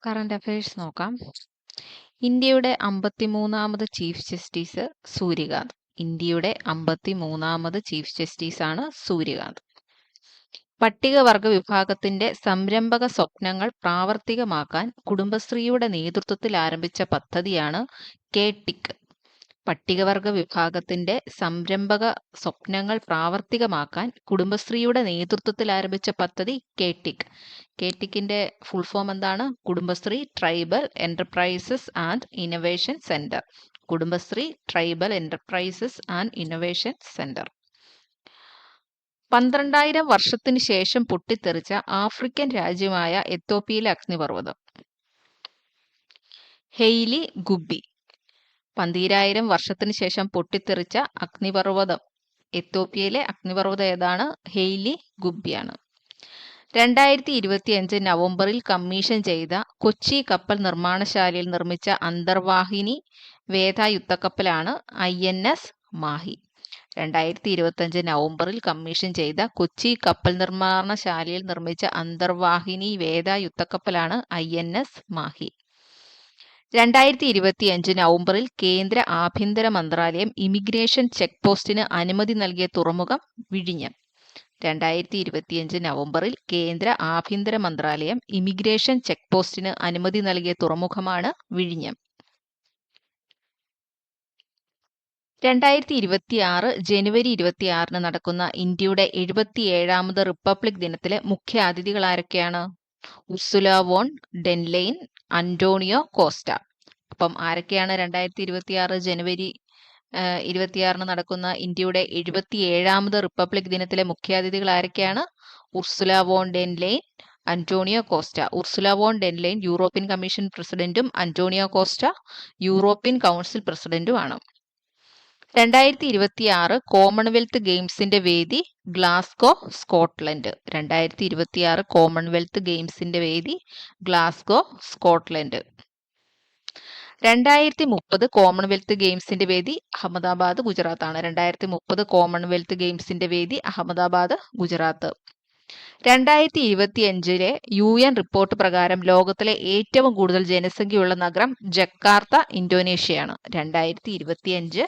Current affairs നോക്കാം. ഇന്ത്യയുടെ 53ാമത് chief justice Suryakant. ഇന്ത്യയുടെ 53ാമത് ചീഫ് ജസ്റ്റിസാണ് സൂര്യകാന്ത്. പട്ടികവർഗ വിഭാഗത്തിന്റെ സംരംഭക സ്വപ്നങ്ങൾ പ്രാവർത്തികമാക്കാൻ കുടുംബശ്രീയുടെ നേതൃത്വത്തിൽ ആരംഭിച്ച പദ്ധതിയാണ് കെ-ടിക്. പട്ടികവർഗ വിഭാഗത്തിന്റെ സംരംഭക സ്വപ്നങ്ങൾ പ്രാവർത്തികമാക്കാൻ കുടുംബശ്രീയുടെ നേതൃത്വത്തിൽ ആരംഭിച്ച പദ്ധതി കെ-ടിക്. കെ-ടിക്കിന്റെ ഫുൾ ഫോം എന്താണ്? Kudumbashree tribal enterprises and innovation centre. Kudumbashree tribal enterprises and innovation centre. 12,000 വർഷത്തിനു ശേഷം പൊട്ടിത്തെറിച്ച ആഫ്രിക്കൻ രാജ്യമായ എത്യോപ്യയിലെ അഗ്നിപർവ്വതം. ഹെയ്ലി ഗുബി. 12,000 വർഷത്തിന് ശേഷം പൊട്ടിത്തെറിച്ച അഗ്നിപർവ്വതം. എത്യോപ്യയിലെ അഗ്നിപർവ്വതം ഏതാണ്? ഹെയ്ലി ഗുബിയാണ്. 2025 നവംബറിൽ കമ്മീഷൻ ചെയ്ത കൊച്ചി കപ്പൽ നിർമ്മാണശാലയിൽ നിർമ്മിച്ച അന്തർവാഹിനി വേധ യുദ്ധക്കപ്പലാണ് INS മാഹി. 2025 നവംബറിൽ കമ്മീഷൻ ചെയ്ത കൊച്ചി കപ്പൽ നിർമ്മാണശാലയിൽ നിർമ്മിച്ച അന്തർവാഹിനി വേധ യുദ്ധക്കപ്പലാണ് INS മാഹി. 2025 നവംബറിൽ കേന്ദ്ര ആഭ്യന്തര മന്ത്രാലയം ഇമിഗ്രേഷൻ ചെക്ക് പോസ്റ്റിന് അനുമതി നൽകിയ തുറമുഖം വിഴിഞ്ഞം. 2025 നവംബറിൽ കേന്ദ്ര ആഭ്യന്തര മന്ത്രാലയം ഇമിഗ്രേഷൻ ചെക്ക് പോസ്റ്റിന് അനുമതി നൽകിയ തുറമുഖമാണ് വിഴിഞ്ഞം. 2026 ജനുവരി 26 നടക്കുന്ന ഇന്ത്യയുടെ 77ാമത് റിപ്പബ്ലിക് ദിനത്തിലെ മുഖ്യ അതിഥികൾ ആരൊക്കെയാണ്? Ursula von der Leyen, Antonio Costa. അപ്പം ആരൊക്കെയാണ് 2026 ജനുവരി 26 നടക്കുന്ന ഇന്ത്യയുടെ 77ാമത് റിപ്പബ്ലിക് ദിനത്തിലെ മുഖ്യാതിഥികൾ ആരൊക്കെയാണ്? Ursula von der Leyen, Antonio Costa. Ursula von der Leyen European commission പ്രസിഡന്റും അന്റോണിയോ കോസ്റ്റ യൂറോപ്യൻ കൗൺസിൽ പ്രസിഡന്റുമാണ്. 2026 കോമൺവെൽത്ത് ഗെയിംസിന്റെ വേദി ഗ്ലാസ്ഗോ, സ്കോട്ട്ലൻഡ്. 2026 കോമൺവെൽത്ത് ഗെയിംസിന്റെ വേദി ഗ്ലാസ്ഗോ, സ്കോട്ട്ലൻഡ്. 2030 കോമൺവെൽത്ത് ഗെയിംസിന്റെ വേദി അഹമ്മദാബാദ്, ഗുജറാത്താണ്. 2030 കോമൺവെൽത്ത് ഗെയിംസിന്റെ വേദി അഹമ്മദാബാദ്, ഗുജറാത്ത്. 2025 UN റിപ്പോർട്ട് പ്രകാരം ലോകത്തിലെ ഏറ്റവും കൂടുതൽ ജനസംഖ്യയുള്ള നഗരം ജക്കാർത്ത, ഇന്തോനേഷ്യയാണ്. 2025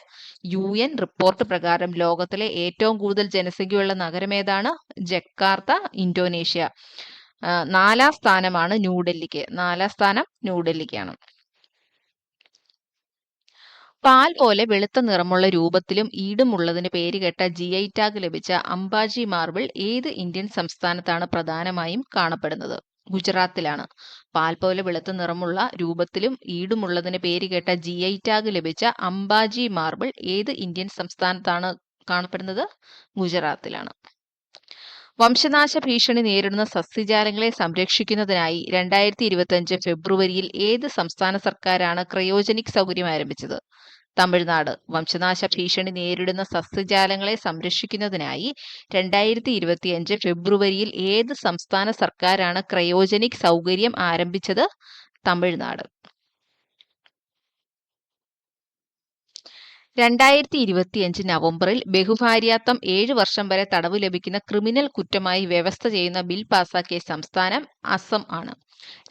UN റിപ്പോർട്ട് പ്രകാരം ലോകത്തിലെ ഏറ്റവും കൂടുതൽ ജനസംഖ്യയുള്ള നഗരം ഏതാണ്? Jakarta, Indonesia. 4ാം സ്ഥാനമാണ് ന്യൂഡൽഹിക്ക്. 4ാം സ്ഥാനം ന്യൂഡൽഹിക്കാണ്. പാൽ പോലെ വെളുത്ത നിറമുള്ള രൂപത്തിലും ഈടുമുള്ളതിന് പേരുകേട്ട GI ടാഗ് ലഭിച്ച അംബാജി മാർബിൾ ഏത് ഇന്ത്യൻ സംസ്ഥാനത്താണ് പ്രധാനമായും കാണപ്പെടുന്നത്? ഗുജറാത്തിലാണ്. പാൽ പോലെ വെളുത്ത നിറമുള്ള രൂപത്തിലും ഈടുമുള്ളതിന് പേരുകേട്ട GI ടാഗ് ലഭിച്ച അംബാജി മാർബിൾ ഏത് ഇന്ത്യൻ സംസ്ഥാനത്താണ് കാണപ്പെടുന്നത്? ഗുജറാത്തിലാണ്. വംശനാശ ഭീഷണി നേരിടുന്ന സസ്യജാലങ്ങളെ സംരക്ഷിക്കുന്നതിനായി 2025 ഫെബ്രുവരിയിൽ ഏത് സംസ്ഥാന സർക്കാരാണ് ക്രയോജനിക് സൗകര്യം ആരംഭിച്ചത്? തമിഴ്നാട്. വംശനാശ ഭീഷണി നേരിടുന്ന സസ്യജാലങ്ങളെ സംരക്ഷിക്കുന്നതിനായി 2025 ഫെബ്രുവരിയിൽ ഏത് സംസ്ഥാന സർക്കാരാണ് ക്രയോജനിക് സൗകര്യം ആരംഭിച്ചത്? തമിഴ്നാട്. 2025 നവംബറിൽ ബഹുഭാര്യാത്വം 7 വർഷം വരെ തടവ് ലഭിക്കുന്ന ക്രിമിനൽ കുറ്റമായി വ്യവസ്ഥ ചെയ്യുന്ന ബിൽ പാസാക്കിയ സംസ്ഥാനം അസം ആണ്.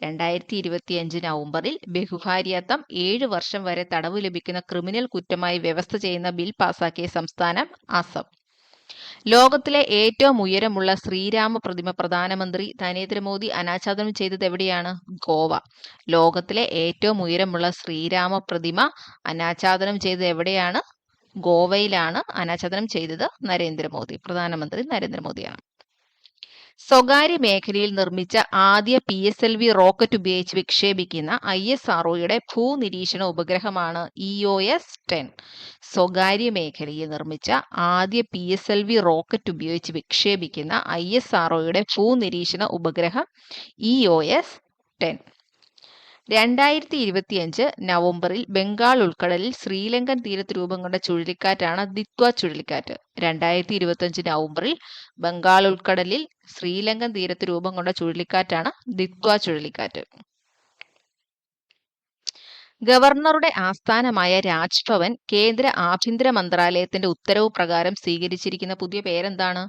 2025 നവംബറിൽ ബഹുഭാര്യാത്വം 7 വർഷം വരെ തടവ് ലഭിക്കുന്ന ക്രിമിനൽ കുറ്റമായി വ്യവസ്ഥ ചെയ്യുന്ന ബിൽ പാസാക്കിയ സംസ്ഥാനം അസം. ലോകത്തിലെ ഏറ്റവും ഉയരമുള്ള ശ്രീരാമ പ്രതിമ പ്രധാനമന്ത്രി നരേന്ദ്രമോദി അനാച്ഛാദനം ചെയ്തത് എവിടെയാണ്? ഗോവ. ലോകത്തിലെ ഏറ്റവും ഉയരമുള്ള ശ്രീരാമ പ്രതിമ അനാച്ഛാദനം ചെയ്തത് എവിടെയാണ്? ഗോവയിലാണ് അനാച്ഛാദനം ചെയ്തത് പ്രധാനമന്ത്രി നരേന്ദ്രമോദിയാണ്. സ്വകാര്യ മേഖലയിൽ നിർമ്മിച്ച ആദ്യ PSLV റോക്കറ്റ് ഉപയോഗിച്ച് വിക്ഷേപിക്കുന്ന ISROയുടെ ഭൂനിരീക്ഷണ ഉപഗ്രഹമാണ് EOS-10. സ്വകാര്യ മേഖലയിൽ നിർമ്മിച്ച ആദ്യ PSLV റോക്കറ്റ് ഉപയോഗിച്ച് വിക്ഷേപിക്കുന്ന ISROയുടെ ഭൂനിരീക്ഷണ ഉപഗ്രഹം EOS-10. 2025 നവംബറിൽ ബംഗാൾ ഉൾക്കടലിൽ ശ്രീലങ്കൻ തീരത്ത് രൂപം കൊണ്ട ചുഴലിക്കാറ്റാണ് ദിത്വ ചുഴലിക്കാറ്റ്. 2025 നവംബറിൽ ബംഗാൾ ഉൾക്കടലിൽ ശ്രീലങ്കൻ തീരത്ത് രൂപം കൊണ്ട ചുഴലിക്കാറ്റാണ് ദിത്വ ചുഴലിക്കാറ്റ്. ഗവർണറുടെ ആസ്ഥാനമായ രാജ്ഭവൻ കേന്ദ്ര ആഭ്യന്തര മന്ത്രാലയത്തിന്റെ ഉത്തരവ് പ്രകാരം സ്വീകരിച്ചിരിക്കുന്ന പുതിയ പേരെന്താണ്?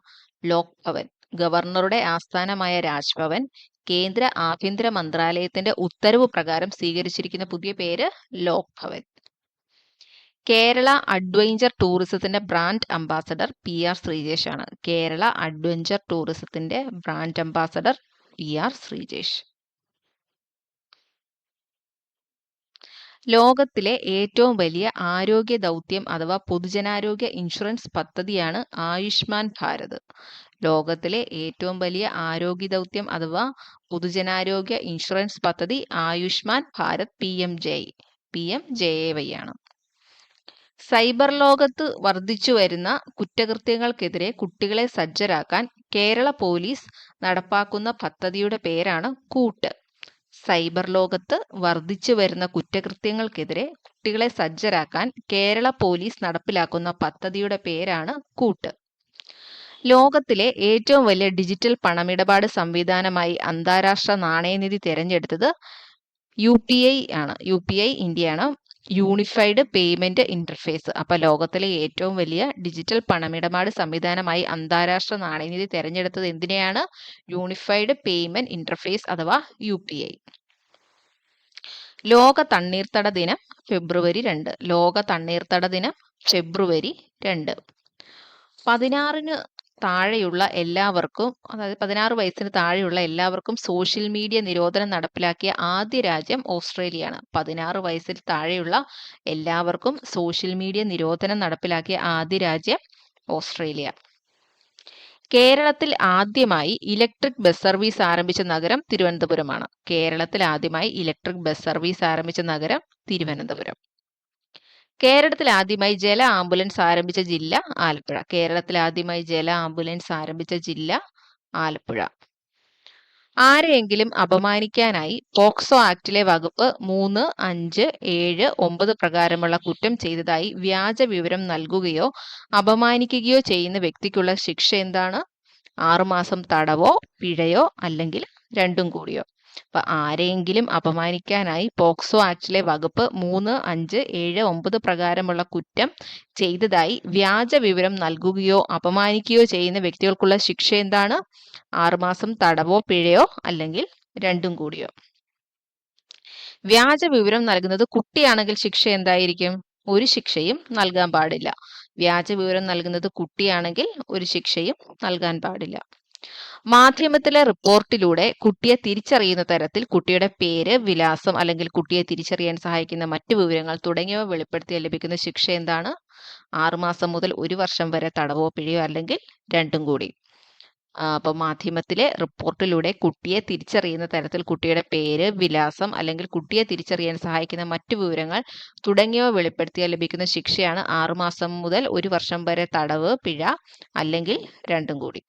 ലോക് ഭവൻ. ഗവർണറുടെ ആസ്ഥാനമായ രാജ്ഭവൻ കേന്ദ്ര ആഭ്യന്തര മന്ത്രാലയത്തിന്റെ ഉത്തരവ് പ്രകാരം സ്വീകരിച്ചിരിക്കുന്ന പുതിയ പേര് ലോക് ഭവൻ. കേരള അഡ്വഞ്ചർ ടൂറിസത്തിന്റെ ബ്രാൻഡ് അംബാസഡർ PR ശ്രീജേഷ് ആണ്. കേരള അഡ്വഞ്ചർ ടൂറിസത്തിന്റെ ബ്രാൻഡ് അംബാസഡർ PR ശ്രീജേഷ്. ലോകത്തിലെ ഏറ്റവും വലിയ ആരോഗ്യ ദൗത്യം അഥവാ പൊതുജനാരോഗ്യ ഇൻഷുറൻസ് പദ്ധതിയാണ് ആയുഷ്മാൻ ഭാരത്. ലോകത്തിലെ ഏറ്റവും വലിയ ആരോഗ്യ ദൗത്യം അഥവാ പൊതുജനാരോഗ്യ ഇൻഷുറൻസ് പദ്ധതി ആയുഷ്മാൻ ഭാരത് PMJAY ആണ്. സൈബർ ലോകത്ത് വർദ്ധിച്ചു വരുന്ന കുറ്റകൃത്യങ്ങൾക്കെതിരെ കുട്ടികളെ സജ്ജരാക്കാൻ കേരള പോലീസ് നടപ്പാക്കുന്ന പദ്ധതിയുടെ പേരാണ് കൂട്ട്. സൈബർ ലോകത്ത് വർദ്ധിച്ചു വരുന്ന കുറ്റകൃത്യങ്ങൾക്കെതിരെ കുട്ടികളെ സജ്ജരാക്കാൻ കേരള പോലീസ് നടപ്പിലാക്കുന്ന പദ്ധതിയുടെ പേരാണ് കൂട്ട്. ലോകത്തിലെ ഏറ്റവും വലിയ ഡിജിറ്റൽ പണമിടപാട് സംവിധാനമായി അന്താരാഷ്ട്ര നാണയനിധി തിരഞ്ഞെടുത്തത് UPI ആണ്. UPI ഇന്ത്യയാണ്. Unified payment interface. അപ്പൊ ലോകത്തിലെ ഏറ്റവും വലിയ ഡിജിറ്റൽ പണമിടപാട് സംവിധാനമായി അന്താരാഷ്ട്ര നാണയനിധി തിരഞ്ഞെടുത്തത് എന്തിനെയാണ്? യൂണിഫൈഡ് പേയ്മെന്റ് ഇന്റർഫേസ് അഥവാ UPI. ലോക തണ്ണീർത്തട ദിനം ഫെബ്രുവരി 2. ലോക തണ്ണീർത്തട ദിനം ഫെബ്രുവരി 2. 16 താഴെയുള്ള എല്ലാവർക്കും, അതായത് 16 വയസ്സിന് താഴെയുള്ള എല്ലാവർക്കും സോഷ്യൽ മീഡിയ നിരോധനം നടപ്പിലാക്കിയ ആദ്യ രാജ്യം ഓസ്ട്രേലിയയാണ്. 16 വയസ്സിൽ താഴെയുള്ള എല്ലാവർക്കും സോഷ്യൽ മീഡിയ നിരോധനം നടപ്പിലാക്കിയ ആദ്യ രാജ്യം ഓസ്ട്രേലിയ. കേരളത്തിൽ ആദ്യമായി ഇലക്ട്രിക് ബസ് സർവീസ് ആരംഭിച്ച നഗരം തിരുവനന്തപുരമാണ്. കേരളത്തിൽ ആദ്യമായി ഇലക്ട്രിക് ബസ് സർവീസ് ആരംഭിച്ച നഗരം തിരുവനന്തപുരം. കേരളത്തിൽ ആദ്യമായി ജല ആംബുലൻസ് ആരംഭിച്ച ജില്ല ആലപ്പുഴ. കേരളത്തിൽ ആദ്യമായി ജല ആംബുലൻസ് ആരംഭിച്ച ജില്ല ആലപ്പുഴ. ആരെയെങ്കിലും അപമാനിക്കാനായി പോക്സോ ആക്ടിലെ വകുപ്പ് 3, 5, 7, 9 പ്രകാരമുള്ള കുറ്റം ചെയ്തതായി വ്യാജ വിവരം നൽകുകയോ അപമാനിക്കുകയോ ചെയ്യുന്ന വ്യക്തിക്കുള്ള ശിക്ഷ എന്താണ്? 6 മാസം തടവോ പിഴയോ അല്ലെങ്കിൽ രണ്ടും കൂടിയോ. അപ്പൊ ആരെയെങ്കിലും അപമാനിക്കാനായി പോക്സോ ആക്ടിലെ വകുപ്പ് 3, 5, 7, 9 പ്രകാരമുള്ള കുറ്റം ചെയ്തതായി വ്യാജ വിവരം നൽകുകയോ അപമാനിക്കുകയോ ചെയ്യുന്ന വ്യക്തികൾക്കുള്ള ശിക്ഷ എന്താണ്? 6 മാസം തടവോ പിഴയോ അല്ലെങ്കിൽ രണ്ടും കൂടിയോ. വ്യാജ വിവരം നൽകുന്നത് കുട്ടിയാണെങ്കിൽ ശിക്ഷ എന്തായിരിക്കും? ഒരു ശിക്ഷയും നൽകാൻ പാടില്ല. വ്യാജ വിവരം നൽകുന്നത് കുട്ടിയാണെങ്കിൽ ഒരു ശിക്ഷയും നൽകാൻ പാടില്ല. മാധ്യമത്തിലെ റിപ്പോർട്ടിലൂടെ കുട്ടിയെ തിരിച്ചറിയുന്ന തരത്തിൽ കുട്ടിയുടെ പേര്, വിലാസം അല്ലെങ്കിൽ കുട്ടിയെ തിരിച്ചറിയാൻ സഹായിക്കുന്ന മറ്റു വിവരങ്ങൾ തുടങ്ങിയവ വെളിപ്പെടുത്തിയാൽ ലഭിക്കുന്ന ശിക്ഷ എന്താണ്? 6 മാസം മുതൽ 1 വർഷം വരെ തടവോ പിഴയോ അല്ലെങ്കിൽ രണ്ടും കൂടി. അപ്പോൾ മാധ്യമത്തിലെ റിപ്പോർട്ടിലൂടെ കുട്ടിയെ തിരിച്ചറിയുന്ന തരത്തിൽ കുട്ടിയുടെ പേര്, വിലാസം അല്ലെങ്കിൽ കുട്ടിയെ തിരിച്ചറിയാൻ സഹായിക്കുന്ന മറ്റു വിവരങ്ങൾ തുടങ്ങിയവ വെളിപ്പെടുത്തിയാൽ ലഭിക്കുന്ന ശിക്ഷയാണ് 6 മാസം മുതൽ 1 വർഷം വരെ തടവ്, പിഴ അല്ലെങ്കിൽ രണ്ടും കൂടി.